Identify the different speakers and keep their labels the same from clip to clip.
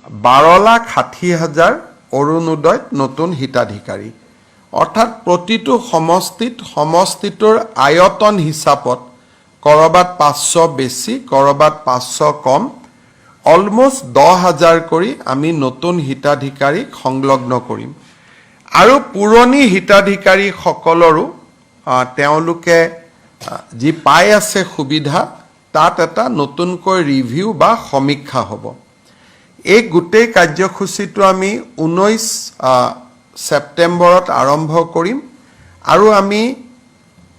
Speaker 1: 12,60,000 অৰুণোদয়ত নতুন হিতাধিকাৰী অৰ্থাৎ প্ৰতিটো সমষ্টিটোৰ আয়তন হিচাপত কৰবাত 500 বেছি কৰবাত 500 কম অলমোষ্ট 10,000 কৰি আমি নতুন হিতাধিকাৰীক সংলগ্ন কৰিম আৰু পুৰণি হিতাধিকাৰী সকলৰো তেওঁলোকে যি পাই আছে সুবিধা তাত এটা নতুনকৈ ৰিভিউ বা সমীক্ষা হ'ব এই গোটেই কাৰ্যসূচীটো আমি 19 সেপ্টেম্বৰত আৰম্ভ কৰিম আৰু আমি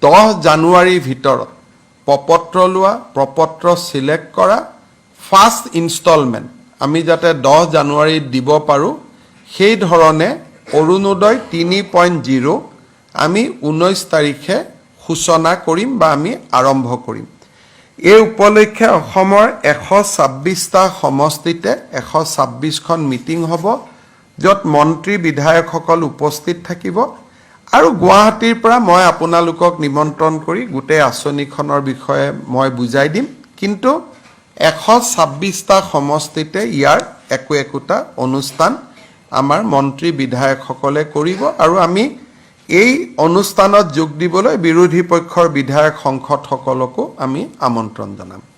Speaker 1: 10 জানুৱাৰীৰ ভিতৰত প্ৰপত্ৰ সিলেক্ট কৰা ফাৰ্ষ্ট ইনষ্টলমেন্ট আমি যাতে 10 জানুৱাৰীত দিব পাৰো সেই ধৰণে অৰুণোদয় 3.0 আমি 19 তাৰিখে সূচনা কৰিম বা আমি আৰম্ভ কৰিম এই উপলক্ষে অসমৰ 126টা সমষ্টিতে 126খন মিটিং হ'ব য'ত মন্ত্ৰী বিধায়কসকল উপস্থিত থাকিব আৰু গুৱাহাটীৰ পৰা মই আপোনালোকক নিমন্ত্ৰণ কৰি গোটেই আঁচনিখনৰ বিষয়ে মই বুজাই দিম কিন্তু 126টা সমষ্টিতে ইয়াৰ একোটা অনুষ্ঠান আমাৰ মন্ত্ৰী বিধায়কসকলে কৰিব আৰু আমি এই অনুষ্ঠানত যোগ দিবলৈ বিৰোধী পক্ষৰ বিধায়ক সংসদসকলকো আমি আমন্ত্ৰণ জনাম